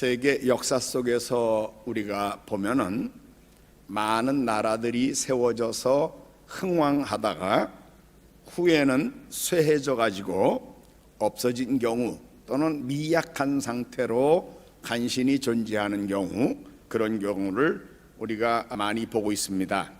세계 역사 속에서 우리가 보면은 많은 나라들이 세워져서 흥왕하다가 후에는 쇠해져 가지고 없어진 경우, 또는 미약한 상태로 간신히 존재하는 경우, 그런 경우를 우리가 많이 보고 있습니다.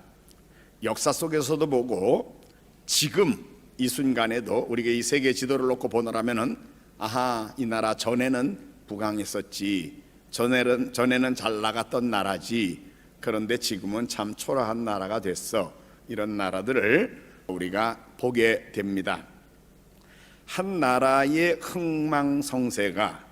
역사 속에서도 보고 지금 이 순간에도 우리가 이 세계 지도를 놓고 보느라면은 아하, 이 나라 전에는 부강했었지, 전에는 잘 나갔던 나라지, 그런데 지금은 참 초라한 나라가 됐어, 이런 나라들을 우리가 보게 됩니다. 한 나라의 흥망성쇠가,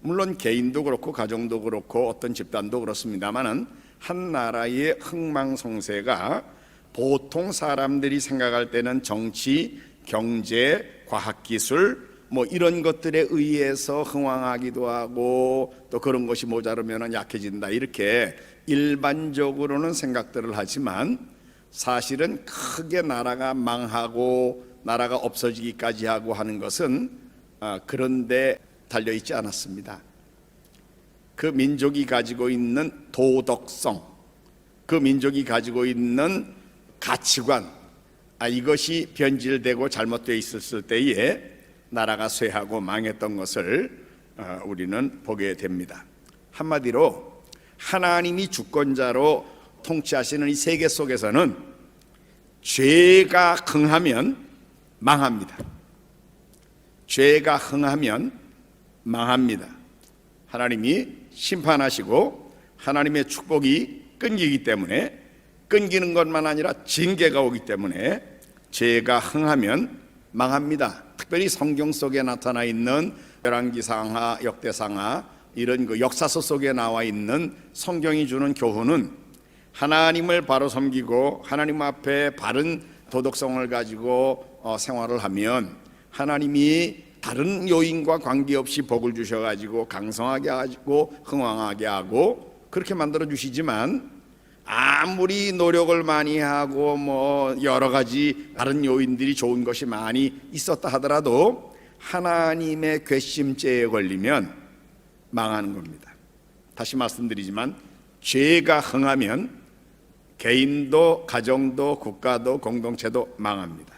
물론 개인도 그렇고 가정도 그렇고 어떤 집단도 그렇습니다만은, 한 나라의 흥망성쇠가 보통 사람들이 생각할 때는 정치, 경제, 과학기술 이런 것들에 의해서 흥왕하기도 하고, 또 그런 것이 모자르면 약해진다, 이렇게 일반적으로는 생각들을 하지만, 사실은 크게 나라가 망하고 나라가 없어지기까지 하고 하는 것은 그런데 달려있지 않았습니다. 그 민족이 가지고 있는 도덕성, 그 민족이 가지고 있는 가치관, 이것이 변질되고 잘못되어 있었을 때에 나라가 쇠하고 망했던 것을 우리는 보게 됩니다. 한마디로 하나님이 주권자로 통치하시는 이 세계 속에서는 죄가 흥하면 망합니다. 죄가 흥하면 망합니다. 하나님이 심판하시고 하나님의 축복이 끊기기 때문에, 끊기는 것만 아니라 징계가 오기 때문에 죄가 흥하면 망합니다. 특별히 성경 속에 나타나 있는 열왕기상하, 역대상하, 이런 그 역사서 속에 나와 있는 성경이 주는 교훈은, 하나님을 바로 섬기고 하나님 앞에 바른 도덕성을 가지고 생활을 하면 하나님이 다른 요인과 관계없이 복을 주셔가지고 강성하게 하고 흥왕하게 하고 그렇게 만들어 주시지만, 아무리 노력을 많이 하고 여러 가지 다른 요인들이 좋은 것이 많이 있었다 하더라도 하나님의 괘씸죄에 걸리면 망하는 겁니다. 다시 말씀드리지만, 죄가 흥하면 개인도 가정도 국가도 공동체도 망합니다.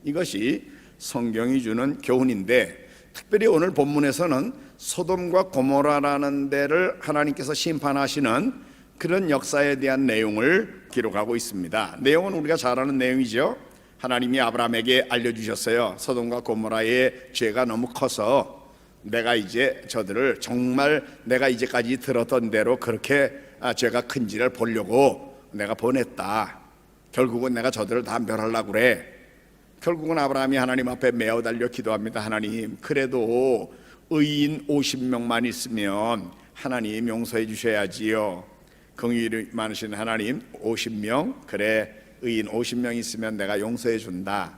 이것이 성경이 주는 교훈인데, 특별히 오늘 본문에서는 소돔과 고모라라는 데를 하나님께서 심판하시는 그런 역사에 대한 내용을 기록하고 있습니다. 내용은 우리가 잘 아는 내용이죠. 하나님이 아브라함에게 알려주셨어요. 소돔과 고모라의 죄가 너무 커서 내가 이제 저들을 정말 내가 이제까지 들었던 대로 그렇게 죄가 큰지를 보려고 내가 보냈다. 결국은 내가 저들을 다 멸하려고 그래. 결국은 아브라함이 하나님 앞에 매어 달려 기도합니다. 하나님, 그래도 의인 50명만 있으면 하나님 용서해 주셔야지요. 긍휼이 많으신 하나님, 50명, 그래, 의인 50명 있으면 내가 용서해 준다.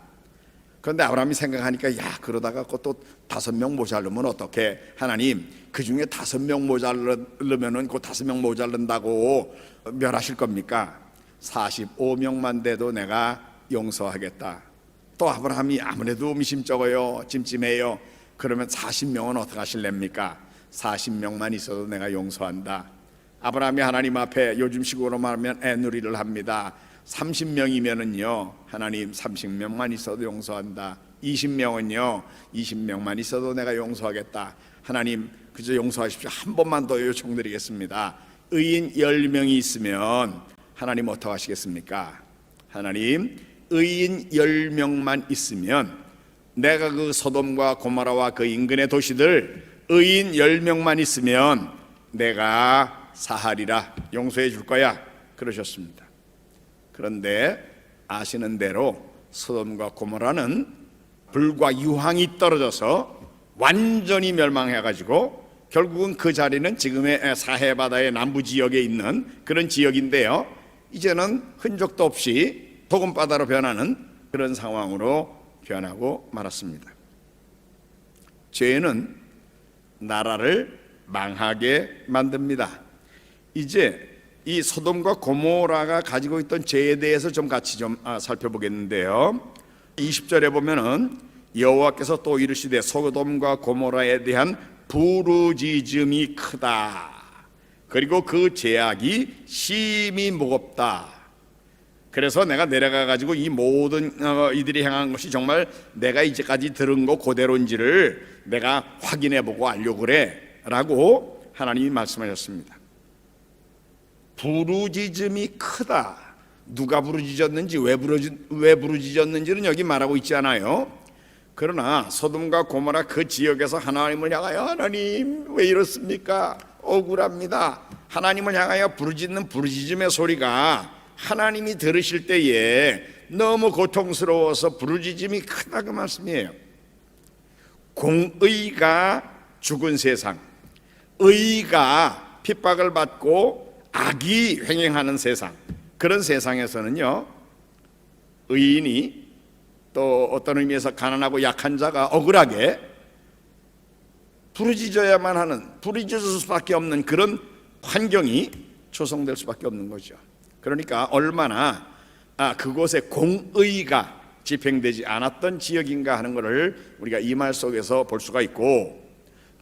그런데 아브라함이 생각하니까, 그러다가 또 5명 모자르면 어떡해? 하나님, 그 중에 5명 모자르면은 그 5명 모자른다고 멸하실 겁니까? 45명만 돼도 내가 용서하겠다. 또 아브라함이 아무래도 미심쩍어요, 찜찜해요. 그러면 40명은 어떻게 하실랍니까? 40명만 있어도 내가 용서한다. 아브라함이 하나님 앞에 요즘식으로 말하면 애누리를 합니다. 30명이면은요, 하나님 30명만 있어도 용서한다. 20명은요, 20명만 있어도 내가 용서하겠다. 하나님, 그저 용서하십시오. 한 번만 더 요청드리겠습니다. 의인 10명이 있으면 하나님 어떻게 하시겠습니까? 하나님, 의인 10명만 있으면 내가 그 소돔과 고모라와 그 인근의 도시들 의인 10명만 있으면 내가 사하리라, 용서해 줄 거야, 그러셨습니다. 그런데 아시는 대로 소돔과 고모라는 불과 유황이 떨어져서 완전히 멸망해가지고 결국은 그 자리는 지금의 사해바다의 남부 지역에 있는 그런 지역인데요, 이제는 흔적도 없이 소금바다로 변하는 그런 상황으로 변하고 말았습니다. 죄는 나라를 망하게 만듭니다. 이제 이 소돔과 고모라가 가지고 있던 죄에 대해서 좀 같이 살펴보겠는데요, 20절에 보면은 여호와께서 또 이르시되 소돔과 고모라에 대한 부르짖음이 크다. 그리고 그 죄악이 심히 무겁다. 그래서 내가 내려가 가지고 이 모든 이들이 행한 것이 정말 내가 이제까지 들은 거 그대로인지를 내가 확인해 보고 알려고 그래 라고 하나님이 말씀하셨습니다. 부르짖음이 크다. 누가 부르짖었는지 왜 부르짖었는지는 여기 말하고 있지 않아요. 그러나 소돔과 고모라 그 지역에서 하나님을 향하여 하나님 왜 이렇습니까? 억울합니다. 하나님을 향하여 부르짖는 부르짖음의 소리가 하나님이 들으실 때에 너무 고통스러워서 부르짖음이 크다 그 말씀이에요. 공의가 죽은 세상, 의가 핍박을 받고 악이 횡행하는 세상, 그런 세상에서는요, 의인이 또 어떤 의미에서 가난하고 약한 자가 억울하게 부르짖어야만 하는, 부르짖을 수밖에 없는 그런 환경이 조성될 수밖에 없는 거죠. 그러니까 얼마나 그곳에 공의가 집행되지 않았던 지역인가 하는 것을 우리가 이 말 속에서 볼 수가 있고,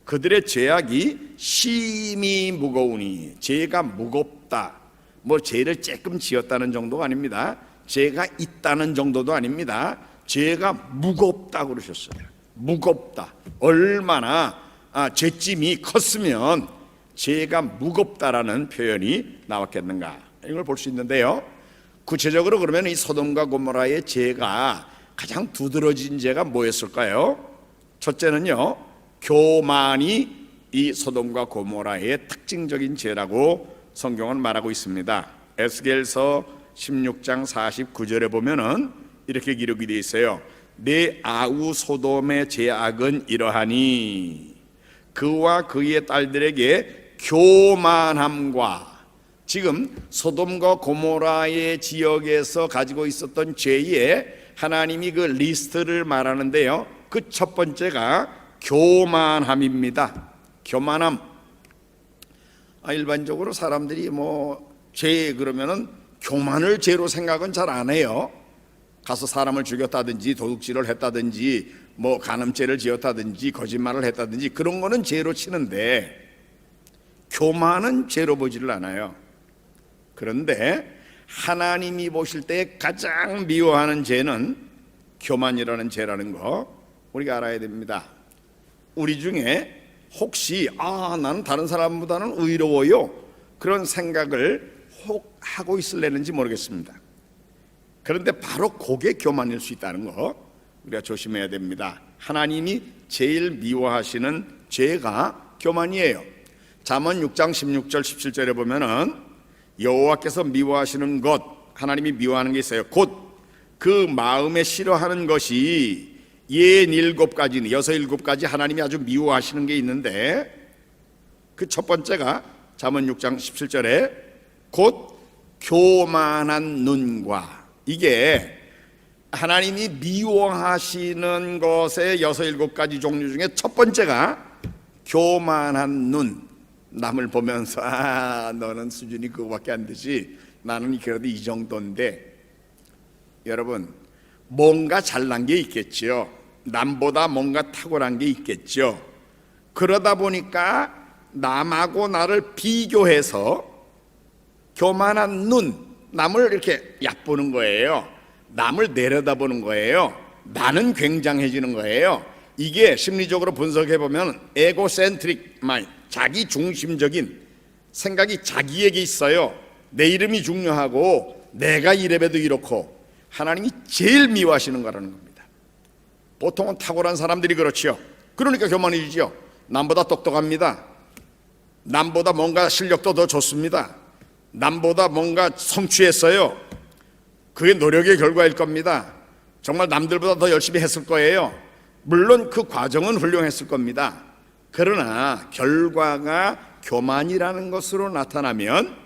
그들의 죄악이 심히 무거우니, 죄가 무겁다, 뭐 죄를 조금 지었다는 정도가 아닙니다. 죄가 있다는 정도도 아닙니다. 죄가 무겁다 그러셨어요. 무겁다. 얼마나 죄짐이 컸으면 죄가 무겁다라는 표현이 나왔겠는가, 이걸 볼 수 있는데요. 구체적으로 그러면 이 소돔과 고모라의 죄가 가장 두드러진 죄가 뭐였을까요? 첫째는요, 교만이 이 소돔과 고모라의 특징적인 죄라고 성경은 말하고 있습니다. 에스겔서 16장 49절에 보면은 이렇게 기록이 되어 있어요. 내 아우 소돔의 죄악은 이러하니 그와 그의 딸들에게 교만함과, 지금 소돔과 고모라의 지역에서 가지고 있었던 죄의 하나님이 그 리스트를 말하는데요, 그 첫 번째가 교만함입니다. 교만함. 일반적으로 사람들이 죄 그러면은 교만을 죄로 생각은 잘 안 해요. 가서 사람을 죽였다든지 도둑질을 했다든지 간음죄를 지었다든지 거짓말을 했다든지 그런 거는 죄로 치는데, 교만은 죄로 보지를 않아요. 그런데 하나님이 보실 때 가장 미워하는 죄는 교만이라는 죄라는 거 우리가 알아야 됩니다. 우리 중에 혹시 나는 다른 사람보다는 의로워요, 그런 생각을 혹 하고 있을래는지 모르겠습니다. 그런데 바로 그게 교만일 수 있다는 거 우리가 조심해야 됩니다. 하나님이 제일 미워하시는 죄가 교만이에요. 잠언 6장 16절 17절에 보면은 여호와께서 미워하시는 것, 하나님이 미워하는 게 있어요. 곧 그 마음에 싫어하는 것이 67가지 하나님이 아주 미워하시는 게 있는데, 그 첫 번째가 잠언 6장 17절에 곧 교만한 눈과, 이게 하나님이 미워하시는 것의 67가지 종류 중에 첫 번째가 교만한 눈. 남을 보면서 너는 수준이 그거밖에 안 되지, 나는 그래도 이 정도인데. 여러분, 뭔가 잘난 게 있겠죠. 남보다 뭔가 탁월한 게 있겠죠. 그러다 보니까 남하고 나를 비교해서 교만한 눈, 남을 이렇게 얕보는 거예요. 남을 내려다보는 거예요. 나는 굉장해지는 거예요. 이게 심리적으로 분석해 보면 에고센트릭 마인드, 자기 중심적인 생각이 자기에게 있어요. 내 이름이 중요하고 내가 이래봬도 이렇고, 하나님이 제일 미워하시는 거라는 겁니다. 보통은 탁월한 사람들이 그렇지요. 그러니까 교만해지죠. 남보다 똑똑합니다. 남보다 뭔가 실력도 더 좋습니다. 남보다 뭔가 성취했어요. 그게 노력의 결과일 겁니다. 정말 남들보다 더 열심히 했을 거예요. 물론 그 과정은 훌륭했을 겁니다. 그러나 결과가 교만이라는 것으로 나타나면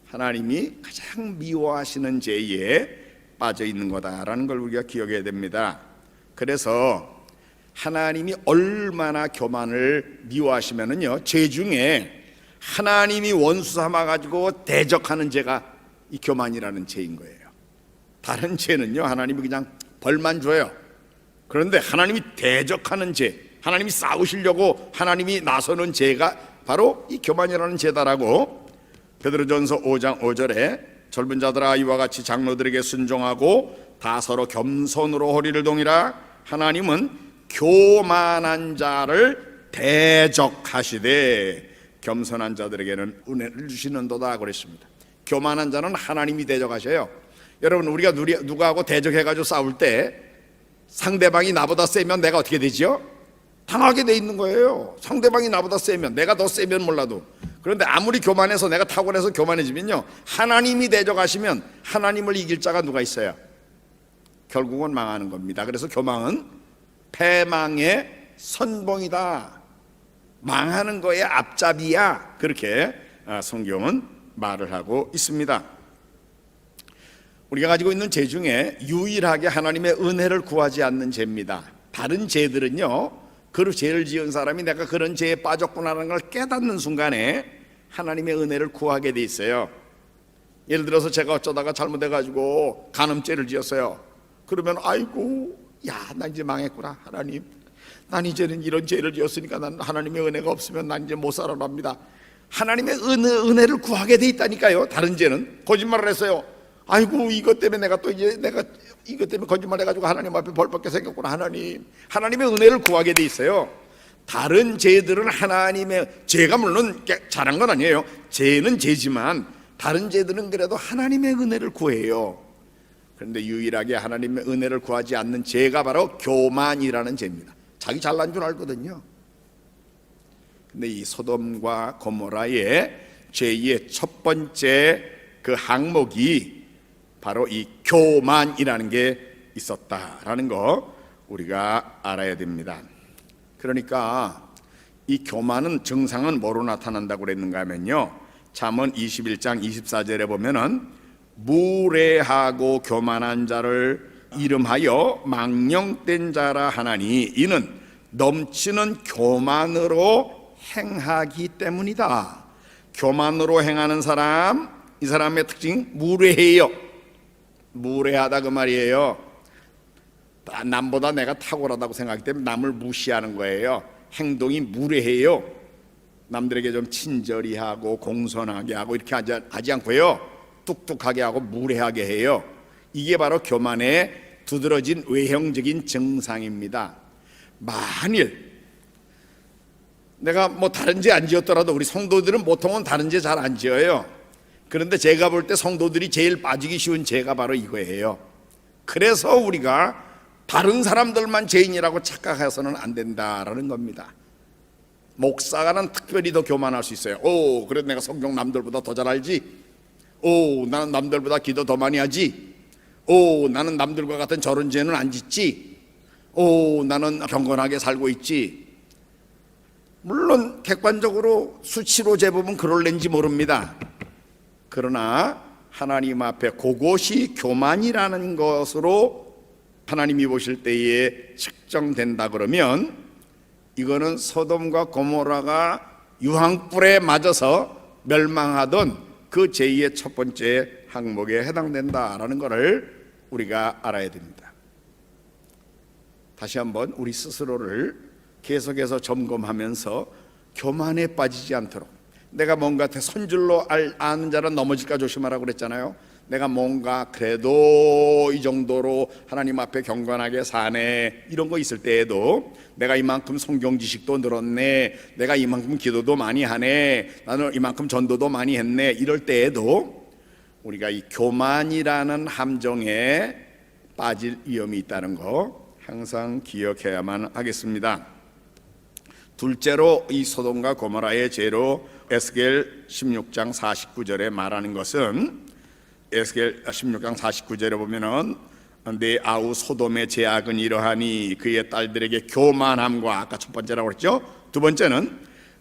하나님이 가장 미워하시는 죄에 빠져 있는 거다라는 걸 우리가 기억해야 됩니다. 그래서 하나님이 얼마나 교만을 미워하시면은요, 죄 중에 하나님이 원수 삼아 가지고 대적하는 죄가 이 교만이라는 죄인 거예요. 다른 죄는요, 하나님이 그냥 벌만 줘요. 그런데 하나님이 대적하는 죄, 하나님이 싸우시려고 하나님이 나서는 죄가 바로 이 교만이라는 죄다라고 베드로전서 5장 5절에 젊은 자들아 이와 같이 장로들에게 순종하고 다 서로 겸손으로 허리를 동이라 하나님은 교만한 자를 대적하시되 겸손한 자들에게는 은혜를 주시는도다 그랬습니다. 교만한 자는 하나님이 대적하셔요. 여러분 우리가 누구하고 대적해가지고 싸울 때 상대방이 나보다 세면 내가 어떻게 되죠? 당하게 돼 있는 거예요. 상대방이 나보다 세면, 내가 더 세면 몰라도. 그런데 아무리 교만해서 내가 탁월해서 교만해지면요, 하나님이 대적하시면 하나님을 이길 자가 누가 있어요? 결국은 망하는 겁니다. 그래서 교만은 패망의 선봉이다, 망하는 거에 앞잡이야, 그렇게 성경은 말을 하고 있습니다. 우리가 가지고 있는 죄 중에 유일하게 하나님의 은혜를 구하지 않는 죄입니다. 다른 죄들은요, 그 죄를 지은 사람이 내가 그런 죄에 빠졌구나라는 걸 깨닫는 순간에 하나님의 은혜를 구하게 돼 있어요. 예를 들어서 제가 어쩌다가 잘못해가지고 간음죄를 지었어요. 그러면 아이고, 야, 나 이제 망했구나. 하나님, 난 이제는 이런 죄를 지었으니까 난 하나님의 은혜가 없으면 난 이제 못 살아납니다. 하나님의 은혜를 구하게 돼 있다니까요. 다른 죄는 거짓말을 했어요. 아이고, 이것 때문에 내가 또 이제 내가 이것 때문에 거짓말해가지고 하나님 앞에 벌 받게 생겼구나. 하나님의 은혜를 구하게 돼 있어요. 다른 죄들은 하나님의, 죄가 물론 잘한 건 아니에요. 죄는 죄지만 다른 죄들은 그래도 하나님의 은혜를 구해요. 그런데 유일하게 하나님의 은혜를 구하지 않는 죄가 바로 교만이라는 죄입니다. 자기 잘난 줄 알거든요. 근데 이 소돔과 고모라의 죄의 첫 번째 그 항목이 바로 이 교만이라는 게 있었다라는 거 우리가 알아야 됩니다. 그러니까 이 교만은 증상은 뭐로 나타난다고 그랬는가 하면요, 잠언 21장 24절에 보면은 무례하고 교만한 자를 이름하여 망령된 자라 하나니 이는 넘치는 교만으로 행하기 때문이다. 교만으로 행하는 사람, 이 사람의 특징 무례해요. 무례하다 그 말이에요. 남보다 내가 탁월하다고 생각하기 때문에 남을 무시하는 거예요. 행동이 무례해요. 남들에게 좀 친절히 하고 공손하게 하고 이렇게 하지 않고요, 뚝뚝하게 하고 무례하게 해요. 이게 바로 교만의 두드러진 외형적인 증상입니다. 만일 내가 뭐 다른 죄 안 지었더라도 우리 성도들은 보통은 다른 죄 잘 안 지어요. 그런데 제가 볼 때 성도들이 제일 빠지기 쉬운 죄가 바로 이거예요. 그래서 우리가 다른 사람들만 죄인이라고 착각해서는 안 된다라는 겁니다. 목사가는 특별히 더 교만할 수 있어요. 오, 그래도 내가 성경 남들보다 더 잘 알지. 오, 나는 남들보다 기도 더 많이 하지. 오, 나는 남들과 같은 저런 죄는 안 짓지. 오, 나는 경건하게 살고 있지. 물론 객관적으로 수치로 재보면 그럴는지 모릅니다. 그러나 하나님 앞에 그것이 교만이라는 것으로 하나님이 보실 때에 측정된다 그러면 이거는 소돔과 고모라가 유황불에 맞아서 멸망하던 그 제2의 첫 번째 항목에 해당된다라는 것을 우리가 알아야 됩니다. 다시 한번 우리 스스로를 계속해서 점검하면서 교만에 빠지지 않도록, 내가 뭔가 선줄로 아는 자는 넘어질까 조심하라고 그랬잖아요. 내가 뭔가 그래도 이 정도로 하나님 앞에 경건하게 사네, 이런 거 있을 때에도 내가 이만큼 성경 지식도 늘었네, 내가 이만큼 기도도 많이 하네, 나는 이만큼 전도도 많이 했네, 이럴 때에도 우리가 이 교만이라는 함정에 빠질 위험이 있다는 거 항상 기억해야만 하겠습니다. 둘째로 이 소돔과 고모라의 죄로 에스겔 16장 49절에 말하는 것은, 에스겔 16장 49절에 보면은 내 아우 소돔의 죄악은 이러하니 그의 딸들에게 교만함과, 아까 첫 번째라고 그랬죠. 두 번째는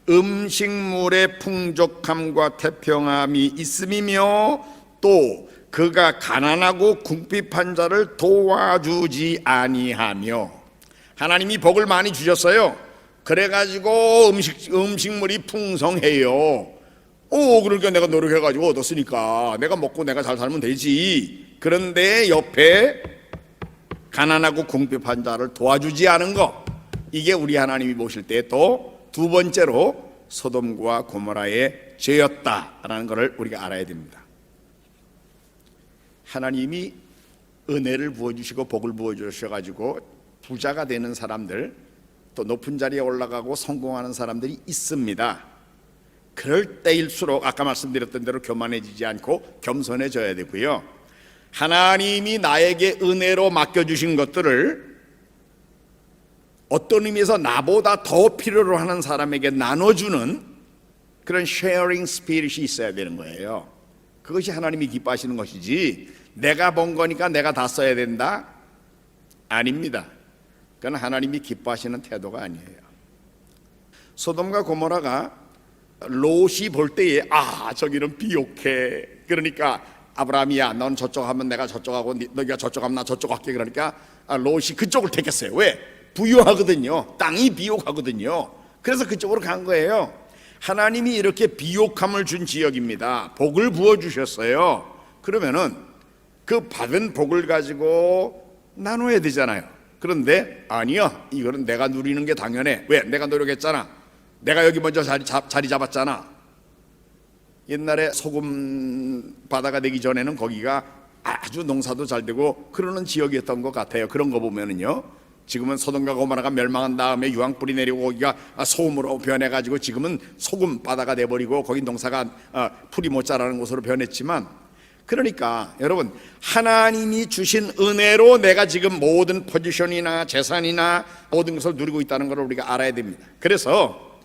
음식물의 풍족함과 태평함이 있음이며 또 그가 가난하고 궁핍한 자를 도와주지 아니하며. 하나님이 복을 많이 주셨어요. 그래가지고 음식물이 풍성해요. 오, 그러니까 내가 노력해가지고 얻었으니까 내가 먹고 내가 잘 살면 되지. 그런데 옆에 가난하고 궁핍한 자를 도와주지 않은 거, 이게 우리 하나님이 보실 때 또 두 번째로 소돔과 고모라의 죄였다라는 것을 우리가 알아야 됩니다. 하나님이 은혜를 부어주시고 복을 부어주셔가지고 부자가 되는 사람들, 또 높은 자리에 올라가고 성공하는 사람들이 있습니다. 그럴 때일수록 아까 말씀드렸던 대로 교만해지지 않고 겸손해져야 되고요. 하나님이 나에게 은혜로 맡겨주신 것들을 어떤 의미에서 나보다 더 필요로 하는 사람에게 나눠주는 그런 쉐어링 스피릿이 있어야 되는 거예요. 그것이 하나님이 기뻐하시는 것이지 내가 번 거니까 내가 다 써야 된다? 아닙니다. 그건 하나님이 기뻐하시는 태도가 아니에요. 소돔과 고모라가 롯이 볼 때에 저기는 비옥해, 그러니까 아브라함이야 넌 저쪽 하면 내가 저쪽 하고 너희가 저쪽 하면 나 저쪽 할게, 그러니까 롯이 그쪽을 택했어요. 왜? 부유하거든요. 땅이 비옥하거든요. 그래서 그쪽으로 간 거예요. 하나님이 이렇게 비옥함을 준 지역입니다. 복을 부어주셨어요. 그러면은 그 받은 복을 가지고 나눠야 되잖아요. 그런데 아니야, 이거는 내가 누리는 게 당연해. 왜? 내가 노력했잖아. 내가 여기 먼저 자리 잡았잖아. 옛날에 소금 바다가 되기 전에는 거기가 아주 농사도 잘 되고 그러는 지역이었던 것 같아요. 그런 거 보면은요, 지금은 소돔과 고모라가 멸망한 다음에 유황불이 내리고 거기가 소음으로 변해가지고 지금은 소금 바다가 돼버리고 거기 농사가 풀이 못 자라는 곳으로 변했지만, 그러니까 여러분, 하나님이 주신 은혜로 내가 지금 모든 포지션이나 재산이나 모든 것을 누리고 있다는 것을 우리가 알아야 됩니다. 그래서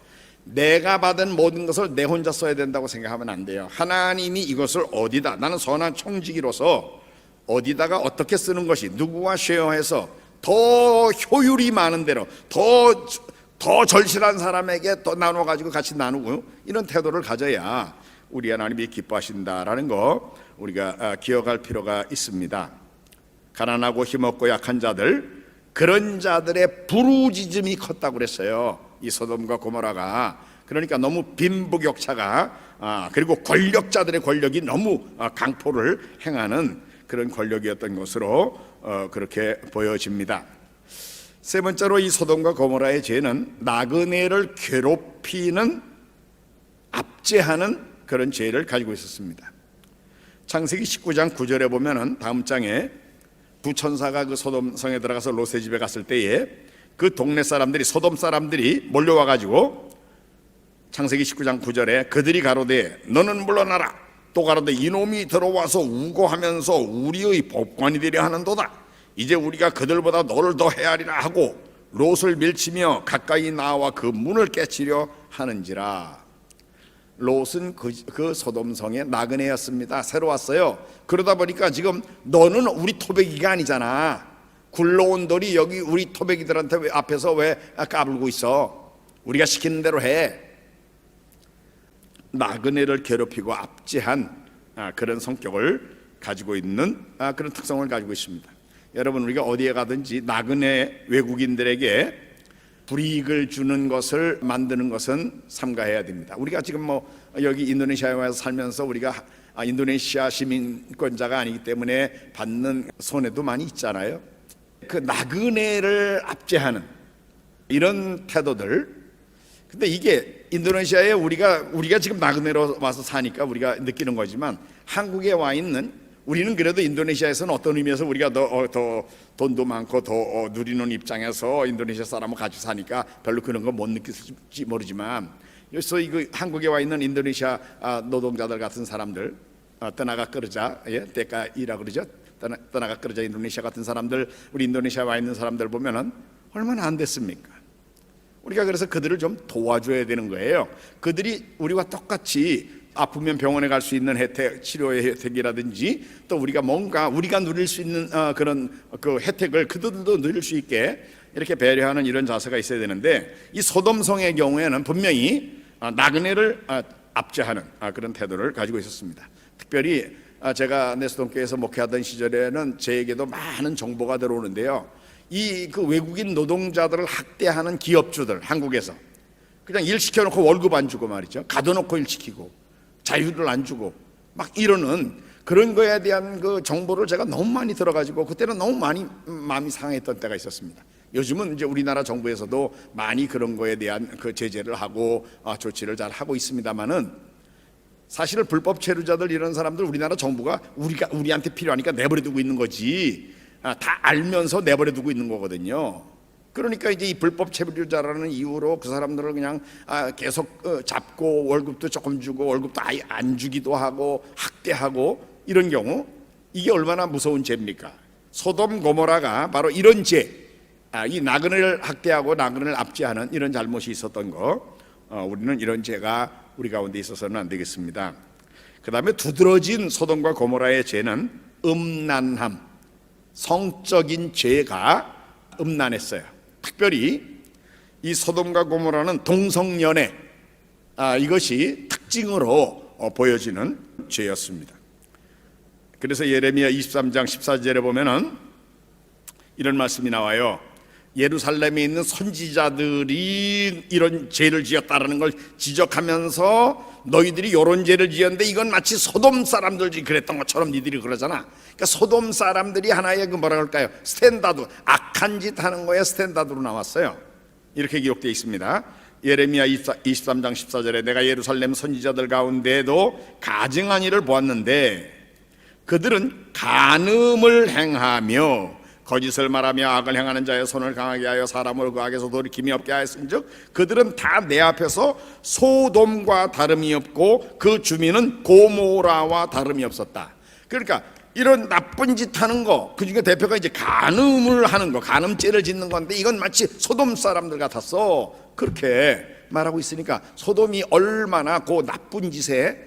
내가 받은 모든 것을 내 혼자 써야 된다고 생각하면 안 돼요. 하나님이 이것을 어디다, 나는 선한 청지기로서 어디다가 어떻게 쓰는 것이, 누구와 쉐어해서 더 효율이 많은 대로 더 절실한 사람에게 더 나눠가지고 같이 나누고, 이런 태도를 가져야 우리 하나님이 기뻐하신다라는 거 우리가 기억할 필요가 있습니다. 가난하고 힘없고 약한 자들, 그런 자들의 부르짖음이 컸다고 그랬어요, 이 소돔과 고모라가. 그러니까 너무 빈부격차가 그리고 권력자들의 권력이 너무 강포를 행하는 그런 권력이었던 것으로 그렇게 보여집니다. 세 번째로 이 소돔과 고모라의 죄는 나그네를 괴롭히는, 압제하는 그런 죄를 가지고 있었습니다. 창세기 19장 9절에 보면은 다음 장에 두 천사가 그 소돔 성에 들어가서 롯의 집에 갔을 때에 그 동네 사람들이, 소돔 사람들이 몰려와 가지고 창세기 19장 9절에 그들이 가로되 너는 물러나라, 또 가로되 이놈이 들어와서 우고하면서 우리의 법관이 되려 하는도다. 이제 우리가 그들보다 너를 더 헤아리라 하고 롯을 밀치며 가까이 나와 그 문을 깨치려 하는지라. 롯은 그 소돔성의 나그네였습니다. 새로 왔어요. 그러다 보니까 지금 너는 우리 토백이가 아니잖아. 굴러온 돌이 여기 우리 토백이들한테 앞에서 왜 까불고 있어? 우리가 시키는 대로 해. 나그네를 괴롭히고 압제한 그런 성격을 가지고 있는 그런 특성을 가지고 있습니다. 여러분, 우리가 어디에 가든지 나그네 외국인들에게 불이익을 주는 것을 만드는 것은 삼가해야 됩니다. 우리가 지금 여기 인도네시아에 와서 살면서 우리가 인도네시아 시민권자가 아니기 때문에 받는 손해도 많이 있잖아요. 그 나그네를 압제하는 이런 태도들. 근데 이게 인도네시아에 우리가 지금 나그네로 와서 사니까 우리가 느끼는 거지만, 한국에 와 있는 우리는 그래도 인도네시아에서는 어떤 의미에서 우리가 더 돈도 많고 더 누리는 입장에서 인도네시아 사람을 같이 사니까 별로 그런 거 못 느낄지 모르지만, 여기서 한국에 와 있는 인도네시아 노동자들 같은 사람들, 떠나가 끄르자, 때까이라 그러죠. 떠나가 끄르자 인도네시아 같은 사람들, 우리 인도네시아에 와 있는 사람들 보면은 얼마나 안 됐습니까? 우리가 그래서 그들을 좀 도와줘야 되는 거예요. 그들이 우리와 똑같이 아프면 병원에 갈 수 있는 혜택, 치료의 혜택이라든지, 또 우리가 누릴 수 있는 그런 그 혜택을 그들도 누릴 수 있게 이렇게 배려하는 이런 자세가 있어야 되는데, 이 소돔성의 경우에는 분명히 나그네를 압제하는 그런 태도를 가지고 있었습니다. 특별히 제가 네스동교회에서 목회하던 시절에는 제에게도 많은 정보가 들어오는데요, 그 외국인 노동자들을 학대하는 기업주들, 한국에서 그냥 일 시켜놓고 월급 안 주고 말이죠, 가둬놓고 일 시키고 자유를 안 주고 막 이러는 그런 거에 대한 그 정보를 제가 너무 많이 들어가지고 그때는 너무 많이 마음이 상했던 때가 있었습니다. 요즘은 이제 우리나라 정부에서도 많이 그런 거에 대한 그 제재를 하고 조치를 잘 하고 있습니다만은, 사실 불법 체류자들 이런 사람들 우리나라 정부가 우리한테 필요하니까 내버려두고 있는 거지, 다 알면서 내버려두고 있는 거거든요. 그러니까 이제 이 불법 체류자라는 이유로 그 사람들을 그냥 계속 잡고 월급도 조금 주고 월급도 아예 안 주기도 하고 학대하고 이런 경우, 이게 얼마나 무서운 죄입니까? 소돔 고모라가 바로 이런 죄, 이 나그네를 학대하고 나그네를 압제하는 이런 잘못이 있었던 거, 우리는 이런 죄가 우리 가운데 있어서는 안 되겠습니다. 그 다음에 두드러진 소돔과 고모라의 죄는 음란함, 성적인 죄가 음란했어요. 특별히 이 소돔과 고모라는 동성연애, 이것이 특징으로 보여지는 죄였습니다. 그래서 예레미야 23장 14절에 보면은 이런 말씀이 나와요. 예루살렘에 있는 선지자들이 이런 죄를 지었다라는 걸 지적하면서 너희들이 이런 죄를 지었는데 이건 마치 소돔 사람들이 그랬던 것처럼 니들이 그러잖아. 그러니까 소돔 사람들이 하나의 그 뭐라 그럴까요? 스탠다드, 악한 짓 하는 거에 스탠다드로 나왔어요. 이렇게 기록되어 있습니다. 예레미야 23장 14절에 내가 예루살렘 선지자들 가운데에도 가증한 일을 보았는데 그들은 간음을 행하며 거짓을 말하며 악을 행하는 자의 손을 강하게 하여 사람을 그 악에서 돌이킴이 없게 하였은즉 그들은 다 내 앞에서 소돔과 다름이 없고 그 주민은 고모라와 다름이 없었다. 그러니까 이런 나쁜 짓 하는 거, 그 중에 대표가 이제 간음을 하는 거, 간음죄를 짓는 건데 이건 마치 소돔 사람들 같았어, 그렇게 말하고 있으니까 소돔이 얼마나 그 나쁜 짓의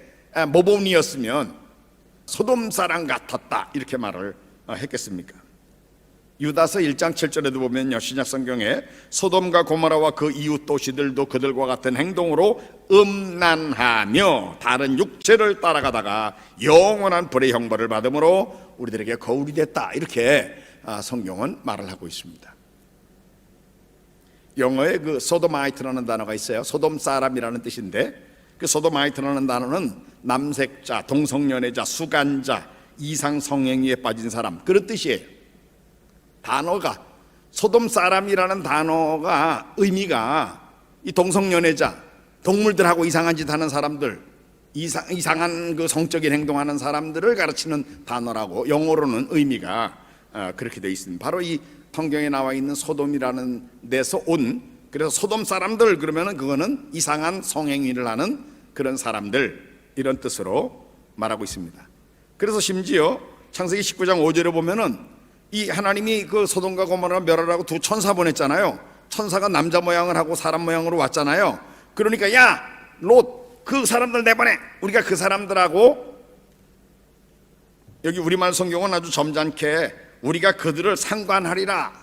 모범이었으면 소돔 사람 같았다 이렇게 말을 했겠습니까? 유다서 1장 7절에도 보면요, 신약 성경에 소돔과 고모라와 그 이웃 도시들도 그들과 같은 행동으로 음란하며 다른 육체를 따라가다가 영원한 불의 형벌을 받음으로 우리들에게 거울이 됐다, 이렇게 성경은 말을 하고 있습니다. 영어에 그 소도마이트라는 단어가 있어요. 소돔 사람이라는 뜻인데, 그 소도마이트라는 단어는 남색자, 동성연애자, 수간자, 이상 성행위에 빠진 사람, 그런 뜻이에요. 단어가, 소돔 사람이라는 단어가 의미가 이 동성연애자, 동물들하고 이상한 짓 하는 사람들, 이상한 그 성적인 행동하는 사람들을 가르치는 단어라고 영어로는 의미가 그렇게 되어 있습니다. 바로 이 성경에 나와 있는 소돔이라는 데서 온, 그래서 소돔 사람들 그러면은 그거는 이상한 성행위를 하는 그런 사람들, 이런 뜻으로 말하고 있습니다. 그래서 심지어 창세기 19장 5절에 보면은 이 하나님이 그 소돔과 고모라를 멸하라고 두 천사 보냈잖아요. 천사가 남자 모양을 하고 사람 모양으로 왔잖아요. 그러니까 야 롯, 그 사람들 내보내, 우리가 그 사람들하고, 여기 우리말 성경은 아주 점잖게 우리가 그들을 상관하리라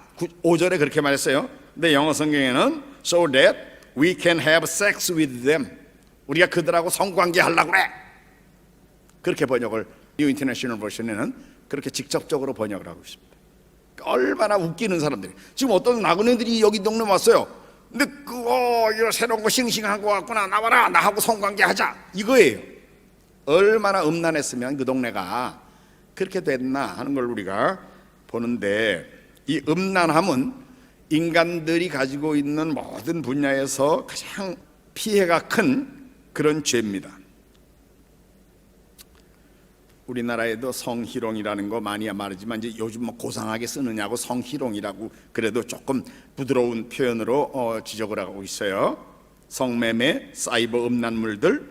5절에 그렇게 말했어요. 근데 영어 성경에는 so that we can have sex with them, 우리가 그들하고 성관계 하려고 그래, 그렇게 번역을 뉴 인터내셔널 버전에는 그렇게 직접적으로 번역을 하고 있습니다. 얼마나 웃기는 사람들이, 지금 어떤 나그네들이 여기 동네 왔어요. 근데 이거 새로운 거 싱싱한 거 같구나, 나와라, 나하고 성관계 하자, 이거예요. 얼마나 음란했으면 그 동네가 그렇게 됐나 하는 걸 우리가 보는데, 이 음란함은 인간들이 가지고 있는 모든 분야에서 가장 피해가 큰 그런 죄입니다. 우리나라에도 성희롱이라는 거 많이 말하지만 이제 요즘 뭐 고상하게 쓰느냐고 성희롱이라고 그래도 조금 부드러운 표현으로 지적을 하고 있어요. 성매매, 사이버 음란물들,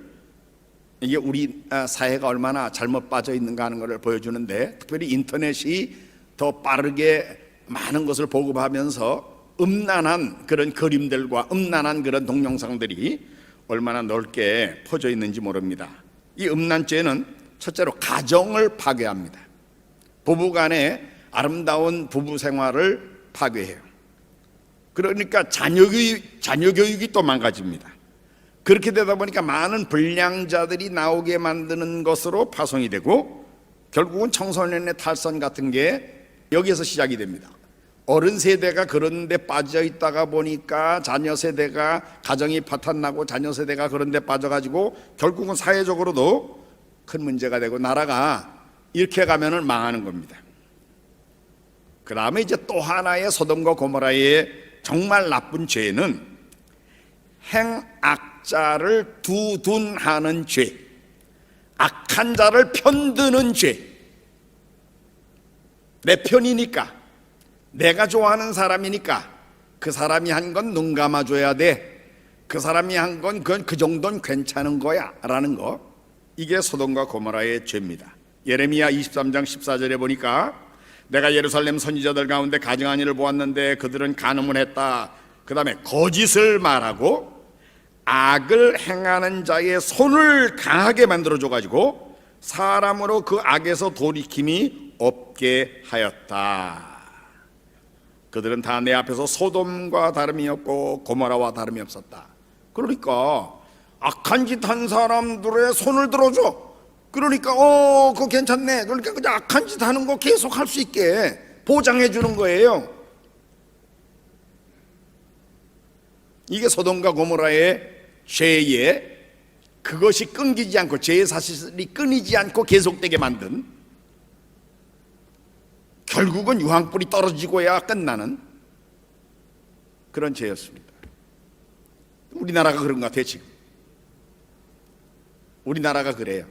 이게 우리 사회가 얼마나 잘못 빠져 있는가 하는 것을 보여주는데, 특별히 인터넷이 더 빠르게 많은 것을 보급하면서 음란한 그런 그림들과 음란한 그런 동영상들이 얼마나 넓게 퍼져 있는지 모릅니다. 이 음란죄는 첫째로 가정을 파괴합니다. 부부간의 아름다운 부부 생활을 파괴해요. 그러니까 자녀 교육이 또 망가집니다. 그렇게 되다 보니까 많은 불량자들이 나오게 만드는 것으로 파송이 되고, 결국은 청소년의 탈선 같은 게 여기에서 시작이 됩니다. 어른 세대가 그런 데 빠져 있다가 보니까 자녀 세대가, 가정이 파탄나고 자녀 세대가 그런 데 빠져가지고 결국은 사회적으로도 큰 문제가 되고 나라가 이렇게 가면은 망하는 겁니다. 그 다음에 이제 또 하나의 소돔과 고모라의 정말 나쁜 죄는 행악자를 두둔하는 죄, 악한 자를 편드는 죄. 내 편이니까, 내가 좋아하는 사람이니까 그 사람이 한 건 눈 감아줘야 돼, 그 사람이 한 건 그건 그 정도는 괜찮은 거야 라는 거, 이게 소돔과 고모라의 죄입니다. 예레미야 23장 14절에 보니까 내가 예루살렘 선지자들 가운데 가증한 일을 보았는데 그들은 간음을 했다. 그 다음에 거짓을 말하고 악을 행하는 자의 손을 강하게 만들어줘가지고 사람으로 그 악에서 돌이킴이 없게 하였다. 그들은 다 내 앞에서 소돔과 다름이 없고 고모라와 다름이 없었다. 그러니까 악한 짓 한 사람들의 손을 들어줘. 그러니까 그거 괜찮네. 그러니까 그냥 악한 짓 하는 거 계속 할 수 있게 보장해 주는 거예요. 이게 소돔과 고모라의 죄에, 그것이 끊기지 않고, 죄의 사실이 끊이지 않고 계속되게 만든, 결국은 유황불이 떨어지고야 끝나는 그런 죄였습니다. 우리나라가 그런 것 같아요. 지금 우리나라가 그래요.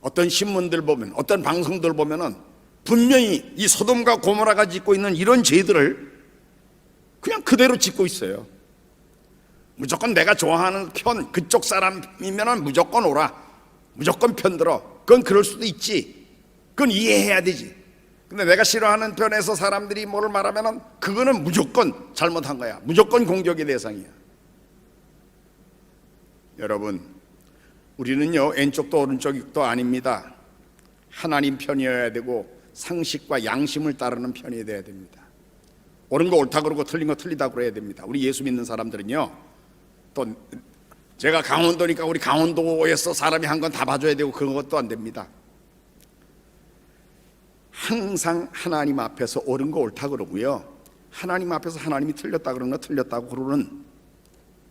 어떤 신문들 보면, 어떤 방송들 보면은 분명히 이 소돔과 고모라가 짓고 있는 이런 죄들을 그냥 그대로 짓고 있어요. 무조건 내가 좋아하는 편, 그쪽 사람이면은 무조건 오라, 무조건 편들어. 그건 그럴 수도 있지, 그건 이해해야 되지. 근데 내가 싫어하는 편에서 사람들이 뭐를 말하면은 그거는 무조건 잘못한 거야, 무조건 공격의 대상이야. 여러분, 우리는요 왼쪽도 오른쪽도 아닙니다. 하나님 편이어야 되고 상식과 양심을 따르는 편이 되어야 됩니다. 옳은 거 옳다 그러고 틀린 거 틀리다 그래야 됩니다. 우리 예수 믿는 사람들은요, 또 제가 강원도니까 우리 강원도에서 사람이 한 건 다 봐줘야 되고 그런 것도 안 됩니다. 항상 하나님 앞에서 옳은 거 옳다 그러고요, 하나님 앞에서 하나님이 틀렸다 그러는 거 틀렸다고 그러는,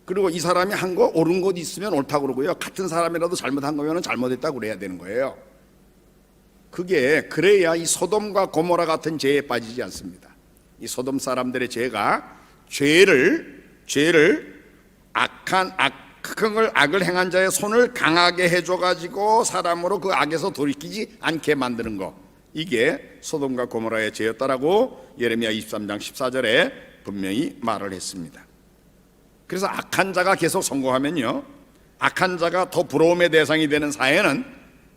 그리고 이 사람이 한 거 옳은 것 있으면 옳다고 그러고요, 같은 사람이라도 잘못한 거면 잘못했다고 그래야 되는 거예요. 그게 그래야 이 소돔과 고모라 같은 죄에 빠지지 않습니다. 이 소돔 사람들의 죄가 죄를 악을 행한 자의 손을 강하게 해줘가지고 사람으로 그 악에서 돌이키지 않게 만드는 거, 이게 소돔과 고모라의 죄였다라고 예레미야 23장 14절에 분명히 말을 했습니다. 그래서 악한 자가 계속 성공하면요, 악한 자가 더 부러움의 대상이 되는 사회는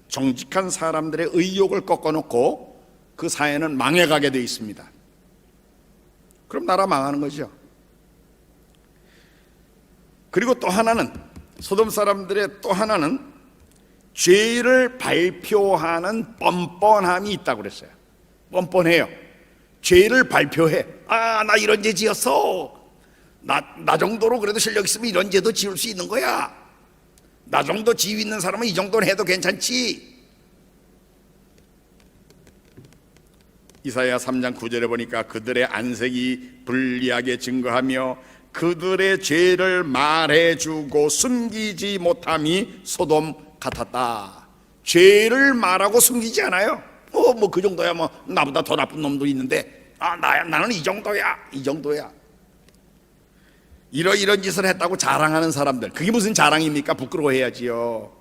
정직한 사람들의 의욕을 꺾어놓고 그 사회는 망해가게 되어 있습니다. 그럼 나라 망하는 거죠. 그리고 또 하나는, 소돔 사람들의 또 하나는 죄를 발표하는 뻔뻔함이 있다고 그랬어요. 뻔뻔해요. 죄를 발표해. 나 이런 죄 지었어. 나 정도로 그래도 실력 있으면 이런 죄도 지을 수 있는 거야. 나 정도 지위 있는 사람은 이 정도는 해도 괜찮지. 이사야 3장 9절에 보니까 그들의 안색이 불리하게 증거하며 그들의 죄를 말해주고 숨기지 못함이 소돔 같았다. 죄를 말하고 숨기지 않아요. 뭐 그 정도야, 뭐 나보다 더 나쁜 놈도 있는데 나는 이 정도야. 이런 짓을 했다고 자랑하는 사람들, 그게 무슨 자랑입니까? 부끄러워해야지요.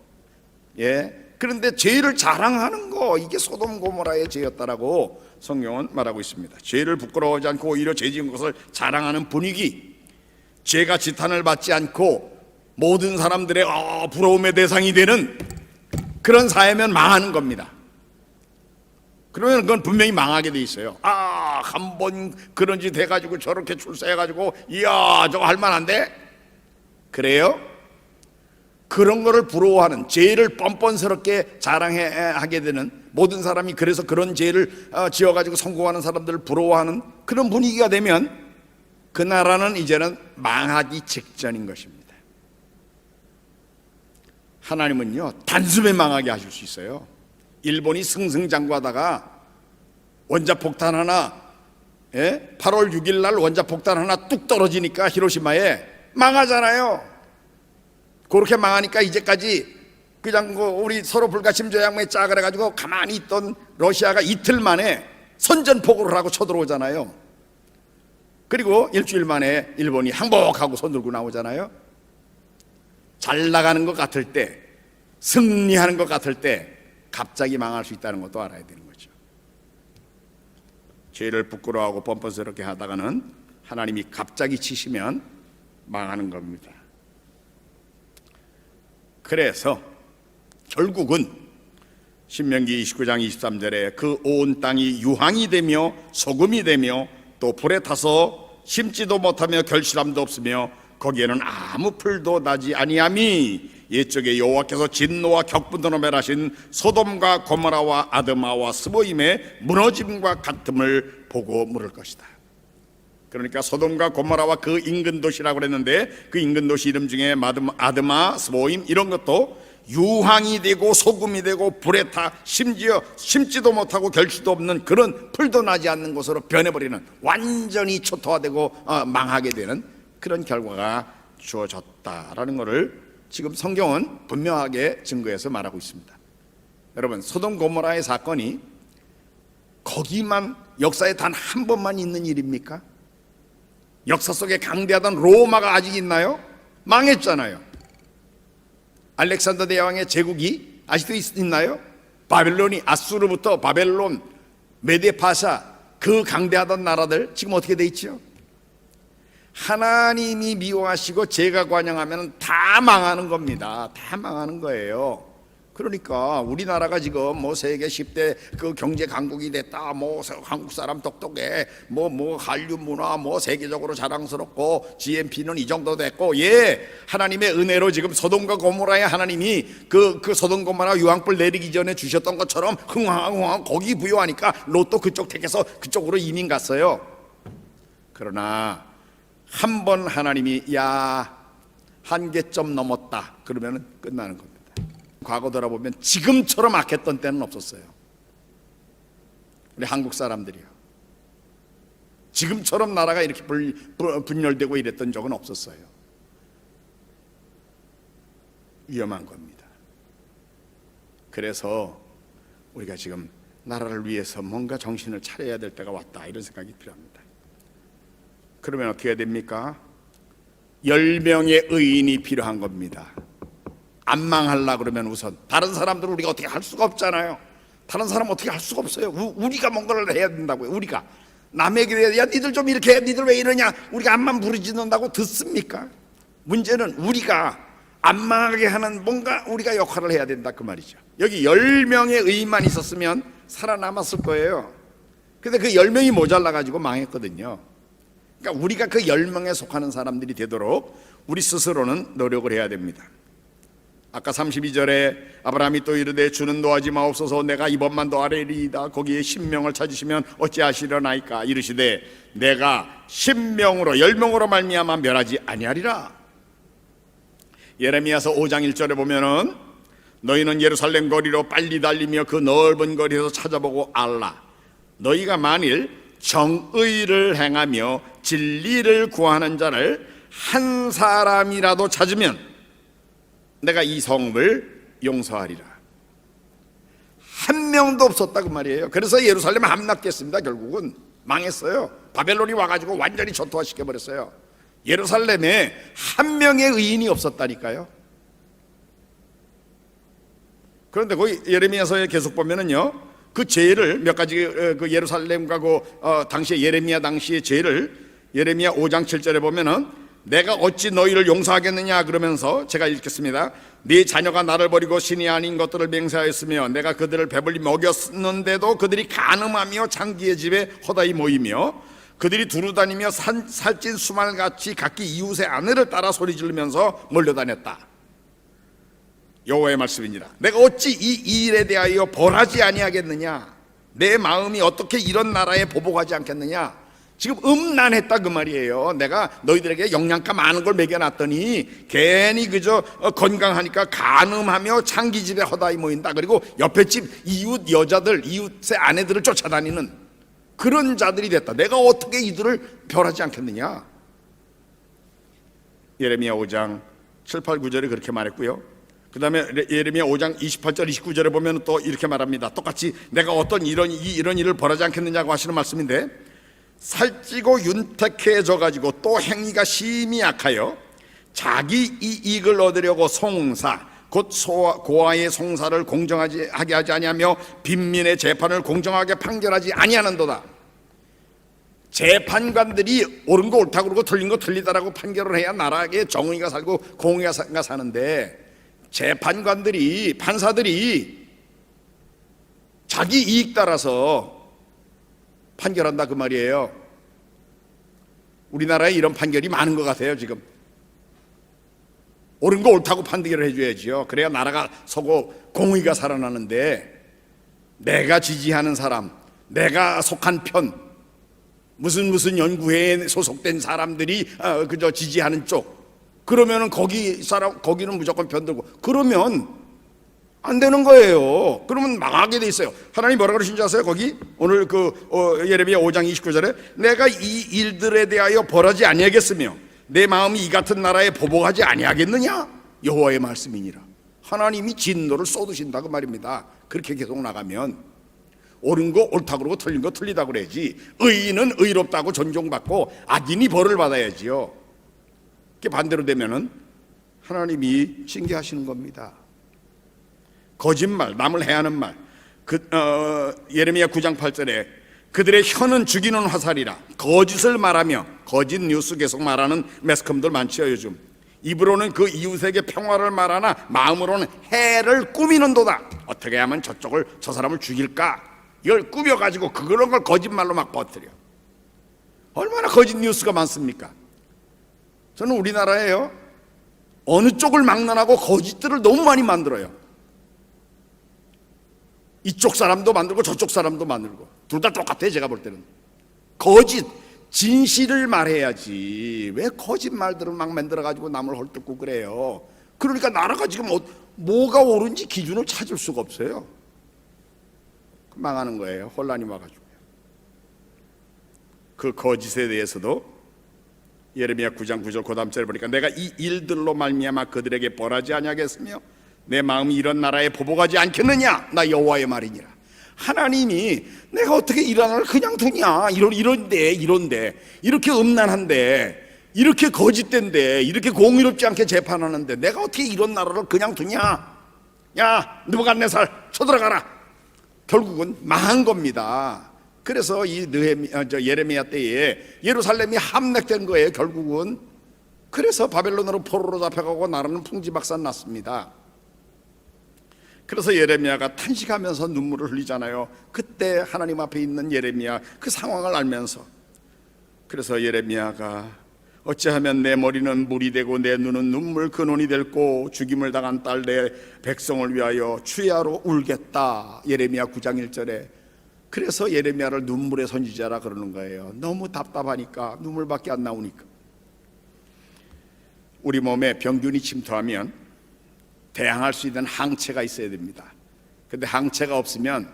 예. 그런데 죄를 자랑하는 거, 이게 소돔 고모라의 죄였다라고 성경은 말하고 있습니다. 죄를 부끄러워하지 않고 오히려 죄 지은 것을 자랑하는 분위기, 죄가 지탄을 받지 않고 모든 사람들의 부러움의 대상이 되는 그런 사회면 망하는 겁니다. 그러면 그건 분명히 망하게 돼 있어요. 한 번 그런 짓 해가지고 저렇게 출세해가지고 이야 저거 할만한데? 그래요? 그런 거를 부러워하는, 죄를 뻔뻔스럽게 자랑하게 되는, 모든 사람이 그래서 그런 죄를 지어가지고 성공하는 사람들을 부러워하는 그런 분위기가 되면 그 나라는 이제는 망하기 직전인 것입니다. 하나님은요 단숨에 망하게 하실 수 있어요. 일본이 승승장구하다가 원자폭탄 하나, 8월 6일 날 원자폭탄 하나 뚝 떨어지니까 히로시마에 망하잖아요. 그렇게 망하니까 이제까지 그냥 우리 서로 불가침 조약에 짜 그래가지고 가만히 있던 러시아가 이틀 만에 선전포고를 하고 쳐들어오잖아요. 그리고 일주일 만에 일본이 항복하고 손들고 나오잖아요. 잘 나가는 것 같을 때, 승리하는 것 같을 때 갑자기 망할 수 있다는 것도 알아야 되는 거죠. 죄를 부끄러워하고 뻔뻔스럽게 하다가는 하나님이 갑자기 치시면 망하는 겁니다. 그래서 결국은 신명기 29장 23절에 그 온 땅이 유황이 되며 소금이 되며 또 불에 타서 심지도 못하며 결실함도 없으며 거기에는 아무 풀도 나지 아니함이 옛적에 여호와께서 진노와 격분으로 멸하신 소돔과 고모라와 아드마와 스보임의 무너짐과 같음을 보고 물을 것이다. 그러니까 소돔과 고모라와 그 인근 도시라고 그랬는데 그 인근 도시 이름 중에 아드마, 스보임 이런 것도 유황이 되고 소금이 되고 불에 타 심지어 심지도 못하고 결실도 없는 그런 풀도 나지 않는 곳으로 변해버리는, 완전히 초토화되고 망하게 되는 그런 결과가 주어졌다라는 것을 지금 성경은 분명하게 증거해서 말하고 있습니다. 여러분, 소돔 고모라의 사건이 거기만 역사에 단 한 번만 있는 일입니까? 역사 속에 강대하던 로마가 아직 있나요? 망했잖아요. 알렉산더 대왕의 제국이 아직도 있나요? 바벨론이, 아수르부터 바벨론, 메데파샤, 그 강대하던 나라들 지금 어떻게 돼 있죠? 하나님이 미워하시고 제가 관영하면 다 망하는 겁니다. 다 망하는 거예요. 그러니까 우리나라가 지금 뭐 세계 10대 그 경제 강국이 됐다, 뭐 한국 사람 똑똑해, 뭐 한류 문화 뭐 세계적으로 자랑스럽고 GNP는 이 정도 됐고, 예, 하나님의 은혜로 지금 소돔과 고모라에 하나님이 그 소돔 고모라 유황불 내리기 전에 주셨던 것처럼 흥황 거기 부여하니까 롯도 그쪽 택해서 그쪽으로 이민 갔어요. 그러나 한 번 하나님이 야 한계점 넘었다 그러면 끝나는 겁니다. 과거 돌아보면 지금처럼 악했던 때는 없었어요. 우리 한국 사람들이요, 지금처럼 나라가 이렇게 분열되고 이랬던 적은 없었어요. 위험한 겁니다. 그래서 우리가 지금 나라를 위해서 뭔가 정신을 차려야 될 때가 왔다, 이런 생각이 필요합니다. 그러면 어떻게 해야 됩니까? 10명의 의인이 필요한 겁니다. 안 망하려고 그러면 우선 다른 사람들은 우리가 어떻게 할 수가 없잖아요. 다른 사람 어떻게 할 수가 없어요. 우리가 뭔가를 해야 된다고요. 우리가 남에게 야 니들 좀 이렇게 해, 니들 왜 이러냐, 우리가 암만 부르짖는다고 듣습니까? 문제는 우리가 안 망하게 하는 뭔가 우리가 역할을 해야 된다, 그 말이죠. 여기 10명의 의인만 있었으면 살아남았을 거예요. 근데 그 10명이 모자라가지고 망했거든요. 그러니까 우리가 그 10명에 속하는 사람들이 되도록 우리 스스로는 노력을 해야 됩니다. 아까 32절에 아브라함이 또 이르되 주는 노하지 마옵소서, 내가 이번만 노하리이다. 거기에 10명을 찾으시면 어찌하시려나이까. 이르시되 내가 10명으로 10명으로 말미암아 멸하지 아니하리라. 예레미야서 5장 1절에 보면은 너희는 예루살렘 거리로 빨리 달리며 그 넓은 거리에서 찾아보고 알라. 너희가 만일 정의를 행하며 진리를 구하는 자를 한 사람이라도 찾으면 내가 이 성읍을 용서하리라. 한 명도 없었다, 그 말이에요. 그래서 예루살렘 함락됐습니다. 결국은 망했어요. 바벨론이 와가지고 완전히 초토화시켜버렸어요. 예루살렘에 한 명의 의인이 없었다니까요. 그런데 거기 예레미야서에 계속 보면은요, 그 죄를 몇 가지, 그 예루살렘과 당시에 예레미야 당시의 죄를 예레미야 5장 7절에 보면은 내가 어찌 너희를 용서하겠느냐 그러면서 제가 읽겠습니다. 네 자녀가 나를 버리고 신이 아닌 것들을 맹세하였으며 내가 그들을 배불리 먹였는데도 그들이 간음하며 장기의 집에 허다히 모이며 그들이 두루다니며 살찐 수말같이 각기 이웃의 아내를 따라 소리 지르면서 몰려다녔다. 여호와의 말씀이니라. 내가 어찌 이 일에 대하여 벌하지 아니하겠느냐, 내 마음이 어떻게 이런 나라에 보복하지 않겠느냐. 지금 음란했다, 그 말이에요. 내가 너희들에게 영양가 많은 걸 먹여놨더니 괜히 그저 건강하니까 간음하며 창기집에 허다히 모인다. 그리고 옆에 집 이웃 여자들, 이웃의 아내들을 쫓아다니는 그런 자들이 됐다. 내가 어떻게 이들을 별하지 않겠느냐. 예레미야 5장 7, 8, 9절에 그렇게 말했고요. 그 다음에 예레미야 5장 28절 29절에 보면 또 이렇게 말합니다. 똑같이 내가 어떤 이런 일을 벌하지 않겠느냐고 하시는 말씀인데, 살찌고 윤택해져 가지고 또 행위가 심히 약하여 자기 이익을 얻으려고 송사 곧 고아의 송사를 공정하게 하지 아니하며 빈민의 재판을 공정하게 판결하지 아니하는도다. 재판관들이 옳은 거 옳다고 그러고 틀린 거 틀리다라고 판결을 해야 나라에 정의가 살고 공의가 사는데, 재판관들이, 판사들이 자기 이익 따라서 판결한다 그 말이에요. 우리나라에 이런 판결이 많은 것 같아요. 지금 옳은 거 옳다고 판결을 해줘야지요. 그래야 나라가 서고 공의가 살아나는데, 내가 지지하는 사람, 내가 속한 편, 무슨 연구회에 소속된 사람들이 그저 지지하는 쪽, 그러면은 거기는 무조건 편들고, 그러면 안 되는 거예요. 그러면 망하게 돼 있어요. 하나님 뭐라 그러신지 아세요? 거기 오늘 예레미야 5장 29절에 내가 이 일들에 대하여 벌하지 아니하겠으며 내 마음이 이 같은 나라에 보복하지 아니하겠느냐? 여호와의 말씀이니라. 하나님이 진노를 쏟으신다 그 말입니다. 그렇게 계속 나가면 옳은 거 옳다고 그러고 틀린 거 틀리다고 그래야지, 의인은 의롭다고 존중받고 악인이 벌을 받아야지요. 이렇게 반대로 되면은 하나님이 징계하시는 겁니다. 거짓말, 남을 해하는 말, 예레미야 9장 8절에 그들의 혀는 죽이는 화살이라, 거짓을 말하며, 거짓 뉴스 계속 말하는 매스컴들 많지요 요즘. 입으로는 그 이웃에게 평화를 말하나 마음으로는 해를 꾸미는도다. 어떻게 하면 저 사람을 죽일까, 이걸 꾸며가지고 그런 걸 거짓말로 막 퍼뜨려. 얼마나 거짓 뉴스가 많습니까? 저는 우리나라에요, 어느 쪽을 막론하고 거짓들을 너무 많이 만들어요. 이쪽 사람도 만들고 저쪽 사람도 만들고, 둘 다 똑같아요. 제가 볼 때는 거짓, 진실을 말해야지 왜 거짓말들을 막 만들어가지고 남을 헐뜯고 그래요. 그러니까 나라가 지금 뭐가 옳은지 기준을 찾을 수가 없어요. 망하는 거예요. 혼란이 와가지고. 그 거짓에 대해서도 예레미야 9장 9절 그 다음 절에 보니까 내가 이 일들로 말미암아 그들에게 벌하지 아니하겠으며 내 마음이 이런 나라에 보복하지 않겠느냐, 나 여호와의 말이니라. 하나님이 내가 어떻게 이 나라를 그냥 두냐, 이런데 이렇게 음란한데, 이렇게 거짓된데, 이렇게 공의롭지 않게 재판하는데 내가 어떻게 이런 나라를 그냥 두냐. 야 느부갓네살 쳐들어가라. 결국은 망한 겁니다. 그래서 이 예레미야 때에 예루살렘이 함락된 거예요 결국은. 그래서 바벨론으로 포로로 잡혀가고 나라는 풍지박산 났습니다. 그래서 예레미야가 탄식하면서 눈물을 흘리잖아요. 그때 하나님 앞에 있는 예레미야 그 상황을 알면서. 그래서 예레미야가 어찌하면 내 머리는 물이 되고 내 눈은 눈물 근원이 될고 죽임을 당한 딸 내 백성을 위하여 추야로 울겠다. 예레미야 9장 1절에. 그래서 예레미야를 눈물의 선지자라 그러는 거예요. 너무 답답하니까, 눈물밖에 안 나오니까. 우리 몸에 병균이 침투하면 대항할 수 있는 항체가 있어야 됩니다. 근데 항체가 없으면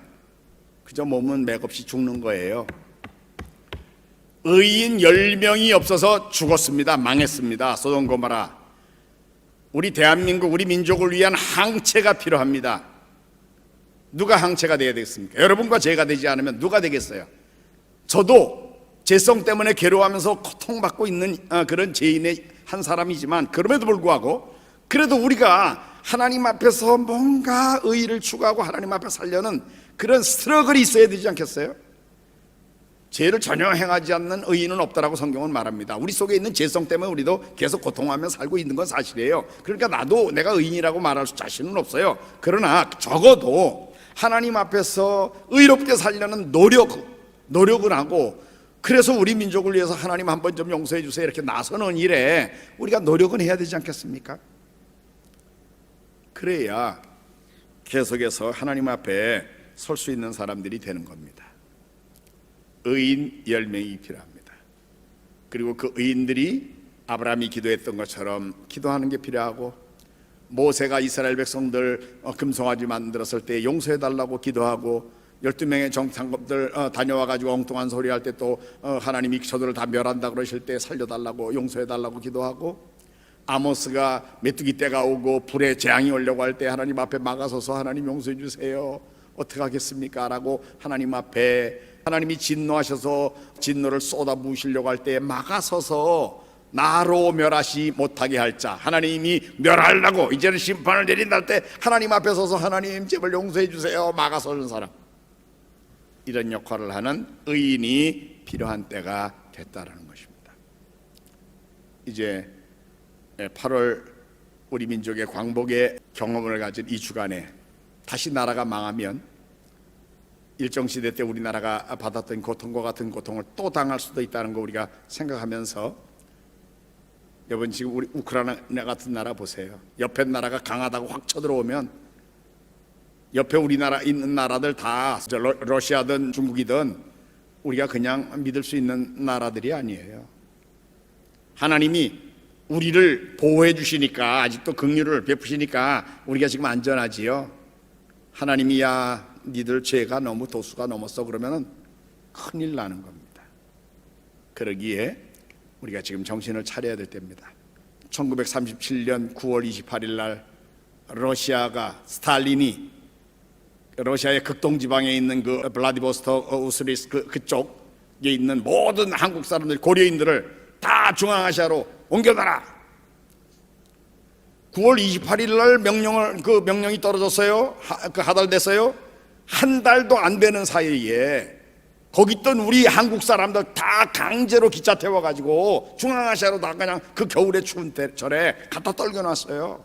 그저 몸은 맥없이 죽는 거예요. 의인 10명이 없어서 죽었습니다. 망했습니다. 소돔 고모라. 우리 대한민국, 우리 민족을 위한 항체가 필요합니다. 누가 항체가 되어야 되겠습니까? 여러분과 제가 되지 않으면 누가 되겠어요? 저도 죄성 때문에 괴로워하면서 고통받고 있는 그런 죄인의 한 사람이지만, 그럼에도 불구하고 그래도 우리가 하나님 앞에서 뭔가 의의를 추구하고 하나님 앞에 살려는 그런 스트러글이 있어야 되지 않겠어요? 죄를 전혀 행하지 않는 의인은 없다라고 성경은 말합니다. 우리 속에 있는 죄성 때문에 우리도 계속 고통하며 살고 있는 건 사실이에요. 그러니까 나도 내가 의인이라고 말할 자신은 없어요. 그러나 적어도 하나님 앞에서 의롭게 살려는 노력을 하고, 그래서 우리 민족을 위해서 하나님 한 번 좀 용서해 주세요 이렇게 나서는 일에 우리가 노력은 해야 되지 않겠습니까? 그래야 계속해서 하나님 앞에 설 수 있는 사람들이 되는 겁니다. 의인 10명이 필요합니다. 그리고 그 의인들이 아브라함이 기도했던 것처럼 기도하는 게 필요하고, 모세가 이스라엘 백성들 금송아지 만들었을 때 용서해달라고 기도하고, 12명의 정탐꾼들 다녀와가지고 엉뚱한 소리 할 때 또 하나님이 저들을 다 멸한다 그러실 때 살려달라고 용서해달라고 기도하고, 아모스가 메뚜기 때가 오고 불에 재앙이 오려고 할 때 하나님 앞에 막아서서 하나님 용서해 주세요, 어떻게 하겠습니까? 라고 하나님 앞에 하나님이 진노하셔서 진노를 쏟아 부으시려고 할 때 막아서서 나로 멸하시 못하게 할 자, 하나님이 멸하려고 이제는 심판을 내린다 할 때 하나님 앞에 서서 하나님 제발 용서해 주세요 막아서는 사람, 이런 역할을 하는 의인이 필요한 때가 됐다라는 것입니다. 이제 8월 우리 민족의 광복의 경험을 가진 이 주간에 다시 나라가 망하면 일정 시대 때 우리나라가 받았던 고통과 같은 고통을 또 당할 수도 있다는 거 우리가 생각하면서, 여러분 지금 우리 우크라이나 같은 나라 보세요. 옆에 나라가 강하다고 확 쳐들어오면 옆에 우리나라 있는 나라들 다 러시아든 중국이든 우리가 그냥 믿을 수 있는 나라들이 아니에요. 하나님이 우리를 보호해 주시니까, 아직도 긍휼을 베푸시니까 우리가 지금 안전하지요. 하나님이 야 니들 죄가 너무 도수가 넘었어 그러면은 큰일 나는 겁니다. 그러기에 우리가 지금 정신을 차려야 될 때입니다. 1937년 9월 28일 날 러시아가 스탈린이 러시아의 극동지방에 있는 그 블라디보스토크 우스리스 그쪽에 있는 모든 한국 사람들, 고려인들을 다 중앙아시아로 옮겨놔라. 9월 28일 날 명령이 떨어졌어요. 하달됐어요. 한 달도 안 되는 사이에 거기 있던 우리 한국 사람들 다 강제로 기차 태워가지고 중앙아시아로 다 그냥 그 겨울의 추운 절에 갖다 떨겨놨어요.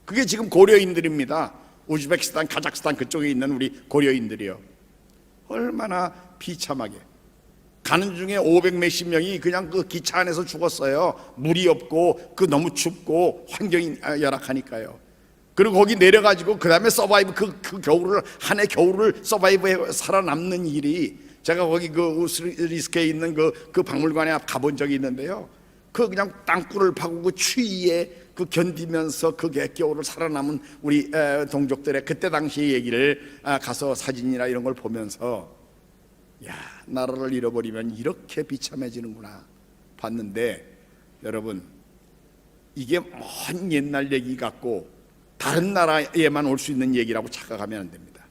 그게 지금 고려인들입니다. 우즈베키스탄, 카자흐스탄 그쪽에 있는 우리 고려인들이요. 얼마나 비참하게, 가는 중에 500 몇십 명이 그냥 그 기차 안에서 죽었어요. 물이 없고 그 너무 춥고 환경이 열악하니까요. 그리고 거기 내려가지고 그 다음에 서바이브 그 겨울을, 한 해 겨울을 서바이브해 살아남는 일이, 제가 거기 그 우스리스크에 있는 그 박물관에 가본 적이 있는데요. 그 그냥 땅굴을 파고 그 추위에 그 견디면서 그 겨울을 살아남은 우리 동족들의 그때 당시의 얘기를 가서 사진이나 이런 걸 보면서, 야, 나라를 잃어버리면 이렇게 비참해지는구나 봤는데, 여러분 이게 먼 옛날 얘기 같고 다른 나라에만 올 수 있는 얘기라고 착각하면 안 됩니다.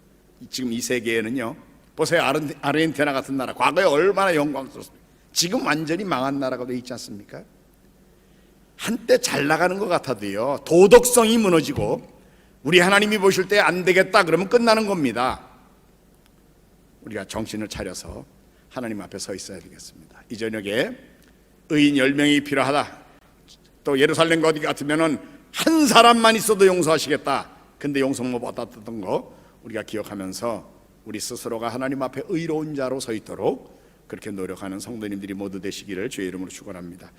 지금 이 세계에는요, 보세요. 아르헨티나 같은 나라 과거에 얼마나 영광스럽습니까? 지금 완전히 망한 나라가 돼 있지 않습니까? 한때 잘 나가는 것 같아도요, 도덕성이 무너지고 우리 하나님이 보실 때 안 되겠다 그러면 끝나는 겁니다. 우리가 정신을 차려서 하나님 앞에 서 있어야 되겠습니다. 이 저녁에 의인 10명이 필요하다. 또 예루살렘 어디 같으면은 한 사람만 있어도 용서하시겠다. 근데 용서 못 받았던 거 우리가 기억하면서 우리 스스로가 하나님 앞에 의로운 자로 서 있도록 그렇게 노력하는 성도님들이 모두 되시기를 주의 이름으로 축원합니다.